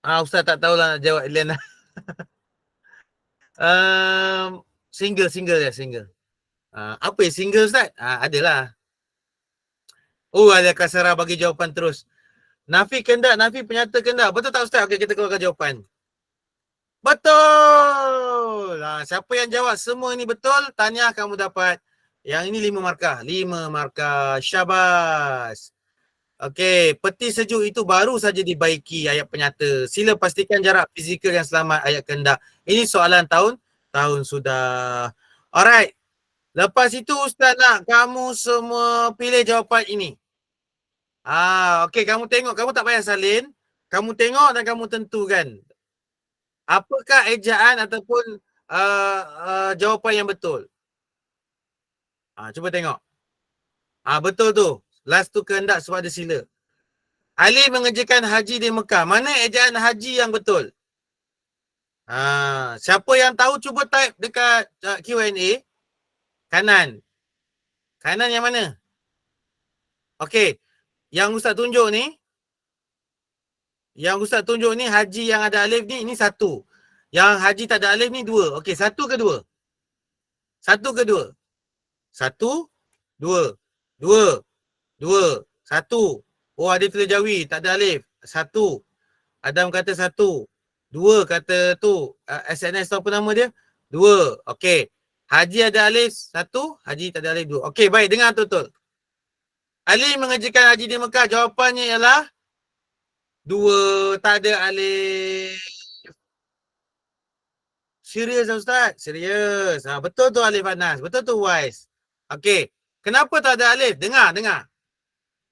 Ustaz tak tahulah nak jawab Eliana. Single. Apa yang single, Ustaz? Adalah. Ada Kasara bagi jawapan terus. Nafi kendak, nafi penyata kendak. Betul tak, Ustaz? Okey, kita keluarkan jawapan. Betul! Siapa yang jawab semua ini betul, tahniah kamu dapat. Yang ini 5 markah. 5 markah. Syabas. Okey, peti sejuk itu baru saja dibaiki, ayat penyata. Sila pastikan jarak fizikal yang selamat, ayat kehendak. Ini soalan tahun sudah. Alright. Lepas itu Ustaz nak kamu semua pilih jawapan ini. Okey, kamu tengok, kamu tak payah salin. Kamu tengok dan kamu tentukan. Apakah ejaan ataupun jawapan yang betul? Cuba tengok. Betul tu. Last tu kehendak sebab ada sila. Ali mengerjakan haji di Mekah. Mana ejaan haji yang betul? Siapa yang tahu cuba type dekat Q&A. Kanan. Kanan yang mana? Okey. Yang Ustaz tunjuk ni. Haji yang ada alif ni, ini 1. Yang haji tak ada alif ni 2. Okey, 1 ke 2? 1 ke 2? 1, 2. 2. 2. 1. Ada tulis Jawi, tak ada alif. 1. Adam kata 1. 2 kata tu. SNS tu apa nama dia? 2. Okey. Haji ada alif 1, Haji tak ada alif 2. Okey, baik, dengar betul. Ali mengerjakan haji di Mekah. Jawapannya ialah 2, tak ada alif. Serius Ustaz? Serius. Betul tu Alif Anas. Betul tu Wais. Okey. Kenapa tak ada alif? Dengar.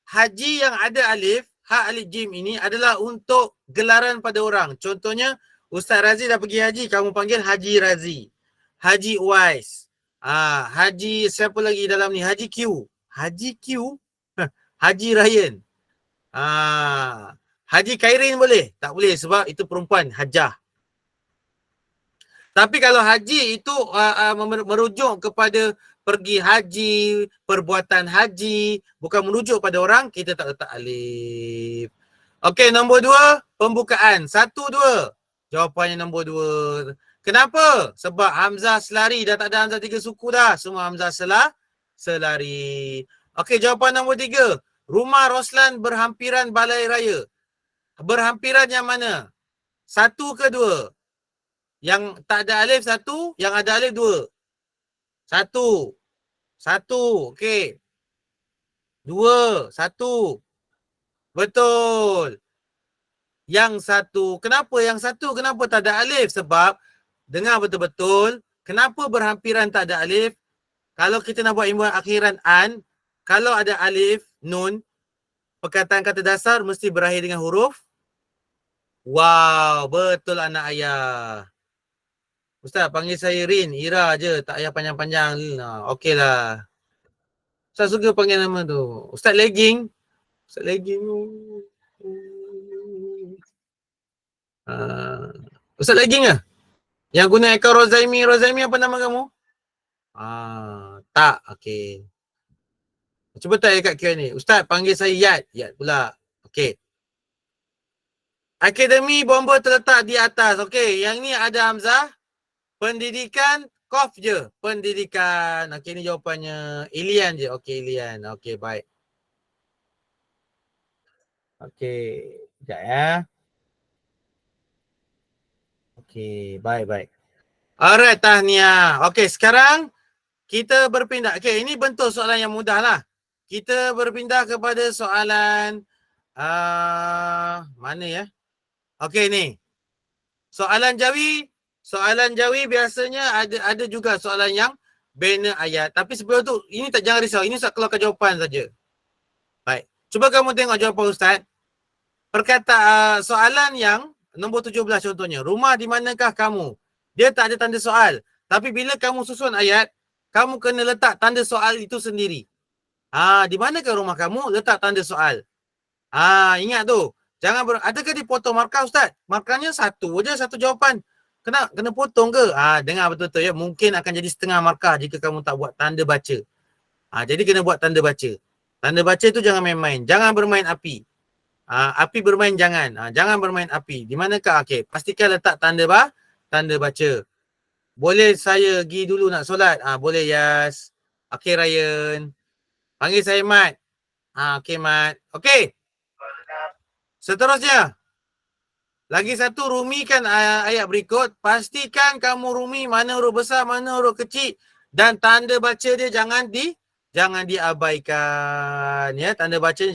Haji yang ada alif, ha alif jim ini adalah untuk gelaran pada orang. Contohnya, Ustaz Razi dah pergi haji, kamu panggil Haji Razi. Haji Wais. Haji siapa lagi dalam ni? Haji Q. Haji Q? Haji Ryan. Haji Khairin boleh? Tak boleh sebab itu perempuan, hajah. Tapi kalau haji itu merujuk kepada pergi haji, perbuatan haji, bukan merujuk pada orang, kita tak letak alif. Okey, nombor 2, pembukaan. 1, 2. Jawapannya nombor 2. Kenapa? Sebab Hamzah selari. Dah tak ada Hamzah 3 suku dah. Semua Hamzah selari. Okey, jawapan nombor 3. Rumah Roslan berhampiran balai raya. Berhampiran yang mana? 1 ke 2? Yang tak ada alif 1, yang ada alif 2. 1. Okey. 2. 1. Betul. Yang 1. Kenapa yang 1? Kenapa tak ada alif? Sebab, dengar betul-betul, kenapa berhampiran tak ada alif? Kalau kita nak buat imbuhan akhiran an, kalau ada alif, nun, perkataan kata dasar mesti berakhir dengan huruf. Wow, betul anak ayah. Ustaz, panggil saya Rin, Ira je. Tak payah panjang-panjang. Okey lah. Ustaz suka panggil nama tu. Ustaz Legging. Ustaz Legging. Ustaz Legging ke? Yang guna akaun Rozaimi. Rozaimi apa nama kamu? Tak. Okey. Cuba tanya kat Q&A. Ustaz, panggil saya Yat. Yat pula. Okey. Akademi bomba terletak di atas. Okey. Yang ni ada Hamzah. Pendidikan, Kof je. Pendidikan. Okey, ni jawapannya. Ilian je. Okey, Ilian. Okey, baik. Okey. Sekejap ya. Okey, baik. Alright, tahniah. Okey, sekarang kita berpindah. Okey, ini bentuk soalan yang mudah lah. Kita berpindah kepada soalan mana ya? Okey, ni. Soalan Jawi biasanya ada juga soalan yang bina ayat. Tapi sebelum tu, ini tak jangan risau. Ini Ustaz keluarkan jawapan saja. Baik. Cuba kamu tengok jawapan Ustaz. Perkataan soalan yang nombor 17 contohnya. Rumah di manakah kamu? Dia tak ada tanda soal. Tapi bila kamu susun ayat, kamu kena letak tanda soal itu sendiri. Di manakah rumah kamu? Letak tanda soal. Ingat tu. Adakah dipotong markah Ustaz? Markahnya satu je, satu jawapan. Kena potong ke? Dengar betul-betul ya. Mungkin akan jadi setengah markah jika kamu tak buat tanda baca. Jadi kena buat tanda baca. Tanda baca tu jangan main-main. Jangan bermain api. Api bermain jangan. Jangan bermain api. Di manakah? Okey, pastikan letak tanda baca. Boleh saya pergi dulu nak solat? Boleh Yas. Okey Ryan. Panggil saya Mat. Okey Mat. Okey. Seterusnya. Lagi satu, rumikan ayat berikut. Pastikan kamu rumi mana huruf besar, mana huruf kecil. Dan tanda baca dia jangan diabaikan. Ya, tanda bacanya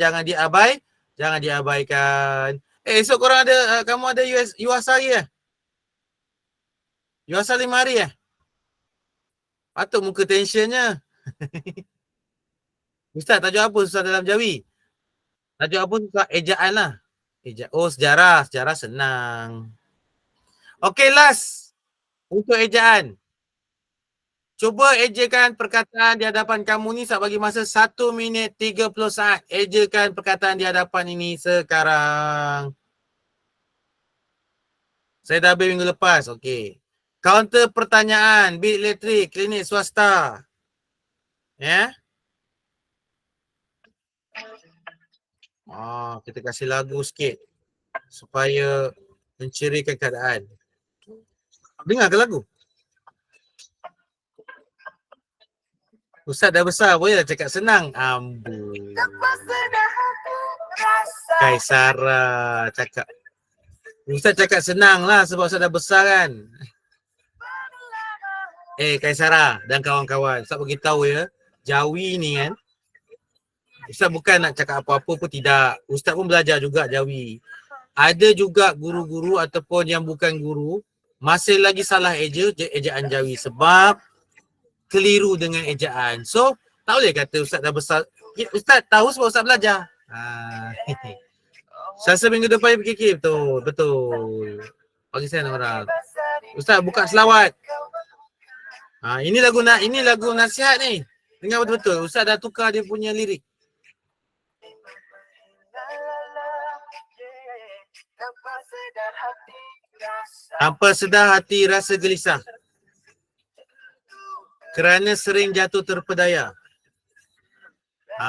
jangan diabaikan. Esok korang kamu ada UASari ya? UASari 5 hari ya? Patut muka tensionnya. Ustaz, tajuk apa susah dalam Jawi? Tajuk apa susah? Ejaan lah. Sejarah. Sejarah senang. Okey, last. Untuk ejaan. Cuba ejakan perkataan di hadapan kamu ni. Saya bagi masa 1 minit 30 saat. Ejakan perkataan di hadapan ini sekarang. Saya dah habis minggu lepas. Okey. Kaunter pertanyaan. Bil elektrik. Klinik swasta. Ya. Kita kasih lagu sikit. Supaya mencerikan keadaan. Dengar ke lagu? Ustaz dah besar, bolehlah cakap senang. Ambul. Kaisara cakap. Ustaz cakap senang lah sebab Ustaz dah besar kan. Kaisara dan kawan-kawan. Ustaz beritahu ya, Jawi ni kan, Ustaz bukan nak cakap apa-apa pun tidak. Ustaz pun belajar juga Jawi. Ada juga guru-guru ataupun yang bukan guru masih lagi salah ejaan Jawi sebab keliru dengan ejaan. So, tak boleh kata Ustaz dah besar. Ustaz tahu sebab Ustaz belajar. Selasa minggu depan fikir betul. Betul. Bagi saya orang. Ustaz buka selawat. Ini lagu nasihat ni. Dengar betul-betul. Ustaz dah tukar dia punya lirik. Tanpa sedar hati rasa gelisah kerana sering jatuh terpedaya.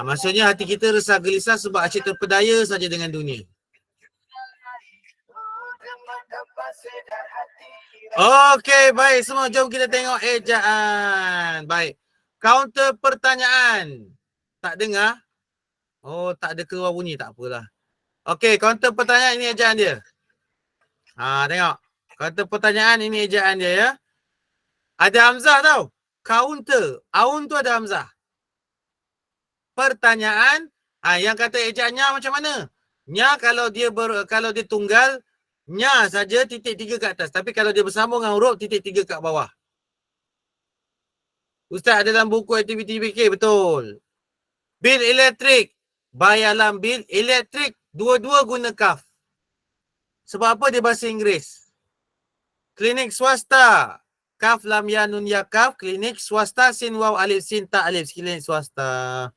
Maksudnya hati kita rasa gelisah sebab asyik terpedaya saja dengan dunia. Okey, baik semua. Jom kita tengok ejaan. Baik. Counter pertanyaan. Tak dengar? Oh, tak ada keluar bunyi. Tak apalah. Okey, counter pertanyaan ini ejaan dia. Tengok. Counter pertanyaan ini ejaan dia ya. Ada hamzah tau. Counter. Aun tu ada hamzah. Pertanyaan. Yang kata ejaannya macam mana? Nya kalau dia tunggal, nya saja titik 3 ke atas. Tapi kalau dia bersambung dengan huruf, titik 3 kat bawah. Ustaz ada dalam buku aktiviti fikir, betul. Bil elektrik. Bayarlah bil elektrik. Dua-dua guna kaf. Sebab apa dia bahasa Inggeris? Klinik swasta. Kaf lam ya nun ya kaf. Klinik swasta sin waw alif sin ta alif. Klinik swasta.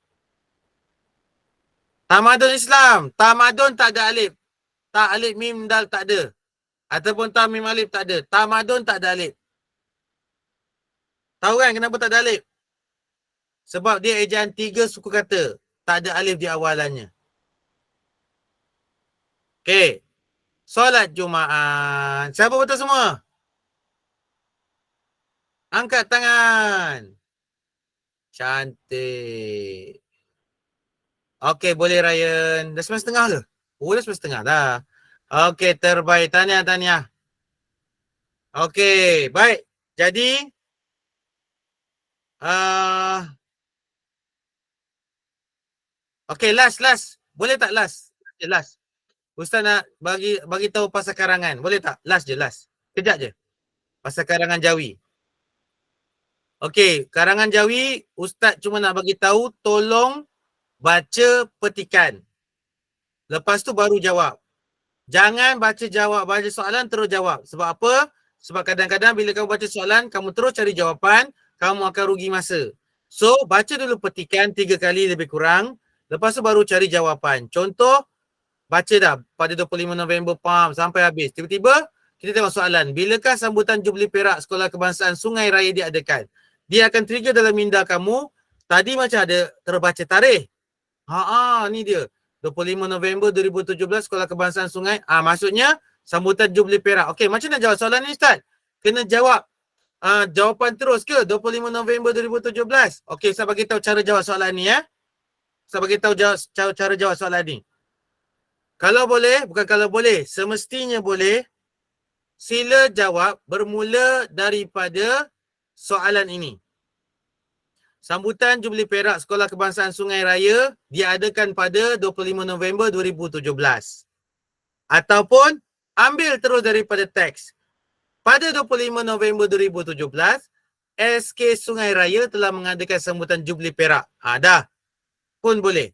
Tamadun Islam. Tamadun tak ada alif. Ta alif mim dal tak ada. Ataupun ta mim alif tak ada. Tamadun tak ada alif. Tahu kan kenapa tak ada alif? Sebab dia ejaan 3 suku kata. Tak ada alif di awalannya. Okey. Solat Jumaat. Siapa betul semua? Angkat tangan. Cantik. Okey, boleh Ryan. Dah 9.30 ke? Oh, dah 9.30 dah. Okey, terbaik. Tahniah. Okey, baik. Jadi, okey, last. Boleh tak last? Last. Ustaz nak bagi tahu pasal karangan. Boleh tak? Last je. Kejap je. Pasal karangan Jawi. Okey, karangan Jawi, Ustaz cuma nak bagi tahu tolong baca petikan. Lepas tu baru jawab. Jangan baca soalan terus jawab. Sebab apa? Sebab kadang-kadang bila kamu baca soalan, kamu terus cari jawapan, kamu akan rugi masa. So, baca dulu petikan 3 kali lebih kurang. Lepas tu baru cari jawapan. Contoh, baca dah pada 25 November sampai habis. Tiba-tiba kita tengok soalan. Bilakah sambutan Jubli Perak Sekolah Kebangsaan Sungai Raya diadakan? Dia akan trigger dalam minda kamu. Tadi macam ada terbaca tarikh. Ni dia. 25 November 2017 Sekolah Kebangsaan Sungai. Maksudnya sambutan Jubli Perak. Okey, macam mana jawab soalan ni Ustaz? Kena jawab jawapan terus ke 25 November 2017? Okey, saya bagi tahu cara jawab soalan ni ya. Saya bagi tahu cara jawab soalan ni. Kalau boleh, bukan kalau boleh, semestinya boleh, sila jawab bermula daripada soalan ini. Sambutan Jubli Perak Sekolah Kebangsaan Sungai Raya diadakan pada 25 November 2017. Ataupun ambil terus daripada teks. Pada 25 November 2017, SK Sungai Raya telah mengadakan sambutan Jubli Perak. Dah. Pun boleh.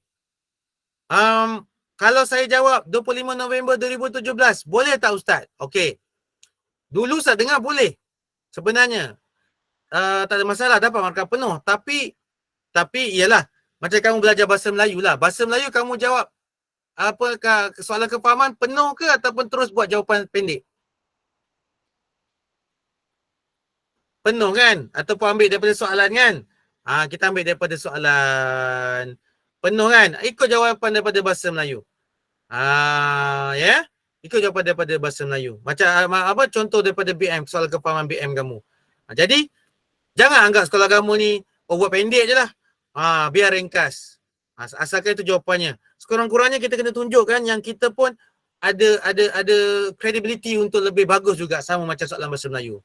Kalau saya jawab 25 November 2017, boleh tak Ustaz? Okey. Dulu saya dengar boleh. Sebenarnya. Tak ada masalah, dapat markah penuh. Tapi ialah, macam kamu belajar bahasa Melayu lah. Bahasa Melayu kamu jawab apakah soalan kefahaman penuh ke ataupun terus buat jawapan pendek? Penuh kan? Ataupun ambil daripada soalan kan? Kita ambil daripada soalan penuh kan? Ikut jawapan daripada bahasa Melayu. Ikut jawapan daripada bahasa Melayu. Macam apa contoh daripada BM, soalan kefahaman BM kamu. Jadi jangan anggap sekolah kamu ni buat pendek je lah. Biar ringkas. Asalkan itu jawapannya. Sekurang-kurangnya kita kena tunjukkan yang kita pun ada credibility untuk lebih bagus juga sama macam soalan bahasa Melayu.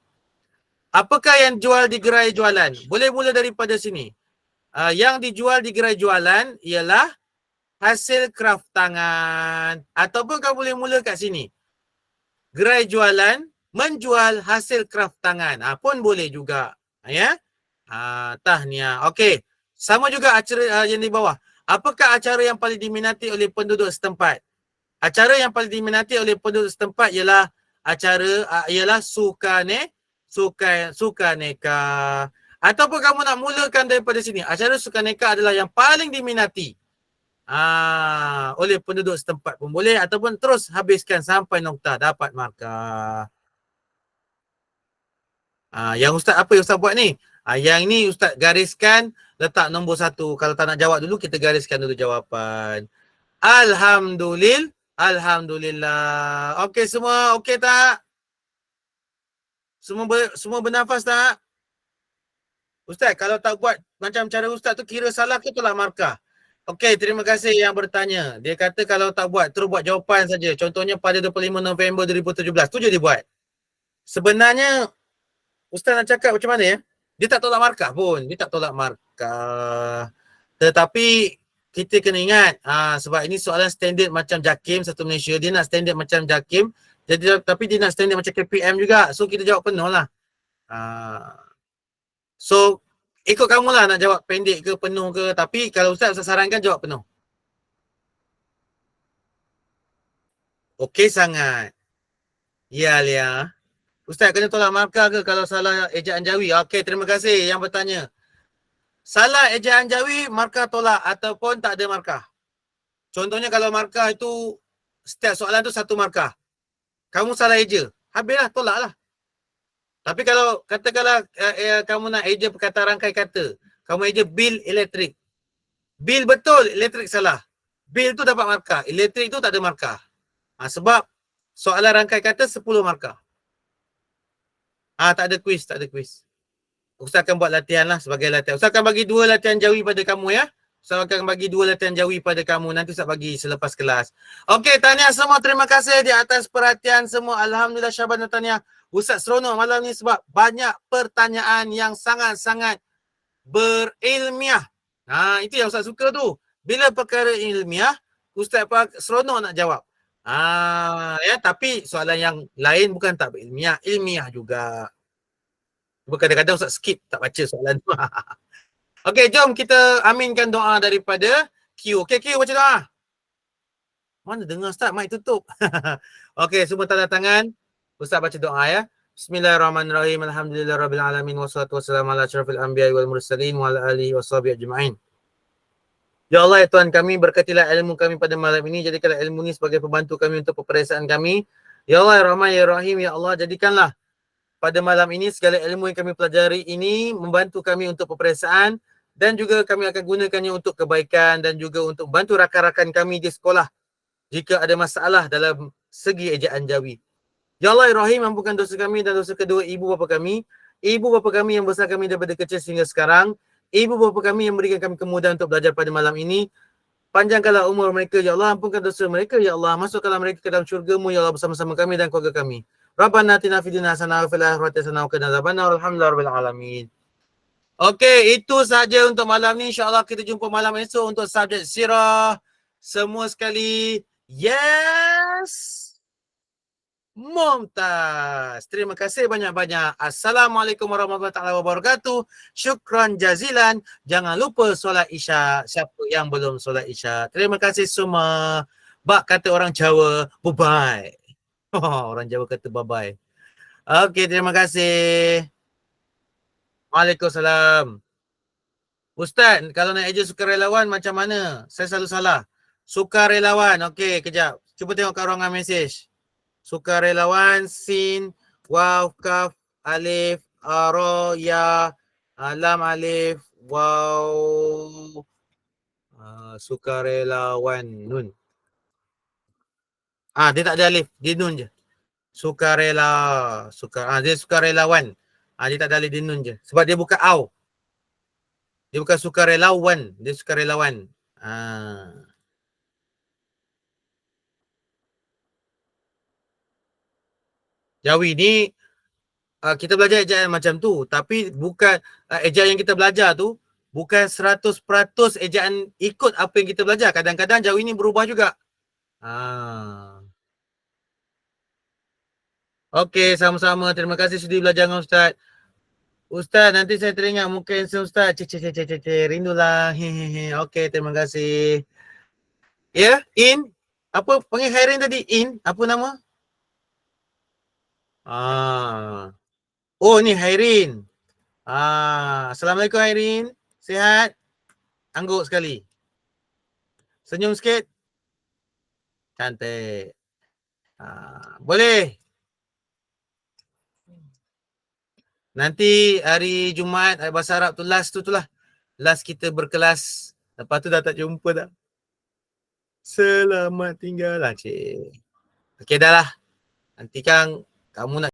Apakah yang jual di gerai jualan? Boleh mula daripada sini. Yang dijual di gerai jualan ialah hasil kraft tangan. Ataupun kau boleh mula kat sini. Gerai jualan menjual hasil kraft tangan. Pun boleh juga. Ya. Tahniah. Okey. Sama juga acara yang di bawah. Apakah acara yang paling diminati oleh penduduk setempat? Acara yang paling diminati oleh penduduk setempat ialah ialah sukaneka. Ataupun kamu nak mulakan daripada sini. Acara sukaneka adalah yang paling diminati oleh penduduk setempat pun boleh, ataupun terus habiskan sampai nokta dapat markah. Yang Ustaz, apa yang Ustaz buat ni? Yang ni Ustaz gariskan, letak nombor 1. Kalau tak nak jawab dulu, kita gariskan dulu jawapan. Alhamdulillah. Okey semua, okey tak? Semua bernafas tak? Ustaz, kalau tak buat macam cara Ustaz tu, kira salah ke tolak markah? Okey, terima kasih yang bertanya. Dia kata kalau tak buat, terus buat jawapan saja. Contohnya pada 25 November 2017. Tu je dia buat. Sebenarnya, Ustaz nak cakap macam mana ya? Dia tak tolak markah pun. Dia tak tolak markah. Tetapi, kita kena ingat, sebab ini soalan standard macam JAKIM satu Malaysia. Dia nak standard macam JAKIM. Jadi, tapi dia nak standard macam KPM juga. So, kita jawab penuh lah. So, ikut kamu lah nak jawab pendek ke penuh ke. Tapi kalau Ustaz sarankan jawab penuh. Okey sangat. Ya, Lia. Ustaz kena tolak markah ke kalau salah ejaan Jawi? Okey, terima kasih yang bertanya. Salah ejaan Jawi, markah tolak ataupun tak ada markah. Contohnya kalau markah itu, setiap soalan tu 1 markah. Kamu salah eja, habislah, tolak lah. Tapi kalau katakanlah kamu nak eja perkataan rangkai kata, kamu eja bil elektrik. Bil betul, elektrik salah. Bil tu dapat markah, elektrik tu tak ada markah. Sebab soalan rangkai kata 10 markah. Tak ada quiz. Ustaz akan buat latihan lah sebagai latihan. Ustaz akan bagi 2 latihan Jawi pada kamu ya. Ustaz akan bagi 2 latihan Jawi pada kamu. Nanti Ustaz bagi selepas kelas. Okey, tahniah semua. Terima kasih di atas perhatian semua. Alhamdulillah syabas dan tahniah. Ustaz seronok malam ni sebab banyak pertanyaan yang sangat-sangat berilmiah. Itu yang Ustaz suka tu. Bila perkara ilmiah, Ustaz seronok nak jawab. Ya, tapi soalan yang lain bukan tak berilmiah, ilmiah juga. Kadang-kadang Ustaz skip, tak baca soalan tu. Okey, jom kita aminkan doa daripada Q. Okey, Q baca doa. Mana dengar Ustaz, mic tutup. Okey, semua tanda tangan. Ustaz baca doa ya. Bismillahirrahmanirrahim. Alhamdulillahirabbil alamin wassalatu wassalamu ala asyrafil anbiya'i wal mursalin wa ala alihi washabihi ajma'in. Ya Allah ya Tuhan kami, berkatilah ilmu kami pada malam ini, jadikanlah ilmu ini sebagai pembantu kami untuk peperiksaan kami. Ya Allah ya Rahman ya Rahim, ya Allah jadikanlah pada malam ini segala ilmu yang kami pelajari ini membantu kami untuk peperiksaan, dan juga kami akan gunakannya untuk kebaikan dan juga untuk bantu rakan-rakan kami di sekolah jika ada masalah dalam segi ejaan Jawi. Ya Allah ya Rahim, ampunkan dosa kami dan dosa kedua ibu bapa kami. Ibu bapa kami yang besar kami daripada kecil sehingga sekarang. Ibu bapa kami yang memberikan kami kemudahan untuk belajar pada malam ini. Panjangkanlah umur mereka, ya Allah. Ampunkan dosa mereka, ya Allah. Masukkanlah mereka ke dalam syurga-Mu, ya Allah, bersama-sama kami dan keluarga kami. Rabbana atina fid dunya hasanah wa fil akhirati hasanah wa qina adzabannar. Alhamdulillahirabbil alamin. Okey, itu saja untuk malam ni. InsyaAllah kita jumpa malam esok untuk subjek sirah. Semua sekali, yes! Mumtaz. Terima kasih banyak-banyak. Assalamualaikum warahmatullahi wabarakatuh. Syukran jazilan. Jangan lupa solat Isyak. Siapa yang belum solat Isyak. Terima kasih semua. Bak kata orang Jawa, bye-bye. Orang Jawa kata bye-bye. Okey, terima kasih. Waalaikumsalam. Ustaz, kalau nak eja sukarelawan macam mana? Saya selalu salah. Sukarelawan. Okey, kejap. Cuba tengok kat ruangan mesej. Sukarelawan, sin, waw, kaf, alif, ro, ya, lam, alif, waw, sukarelawan, nun. Dia tak ada alif, dia nun je. Dia sukarelawan. Dia tak ada alif, dia nun je. Sebab dia bukan aw. Dia bukan sukarelawan, dia sukarelawan. Jawi ni kita belajar ejaan macam tu, tapi bukan ejaan yang kita belajar tu bukan 100% ejaan ikut apa yang kita belajar. Kadang-kadang jauh ini berubah juga. Okey, sama-sama. Terima kasih sudi belajar dengan Ustaz. Ustaz, nanti saya teringat muka handsome Ustaz. Rindulah. Hehehe. Okey, terima kasih. Ya, In. Apa panggil Hairin tadi? In. Apa nama? Oh, ni Hairin. Assalamualaikum Hairin. Sihat? Angguk sekali. Senyum sikit. Cantik. Boleh. Nanti hari Jumaat, hari bahasa Arab tu last tu lah. Last kita berkelas. Lepas tu dah tak jumpa dah. Selamat tinggal lah, cik. Okey dah lah. Nanti kan kamu nak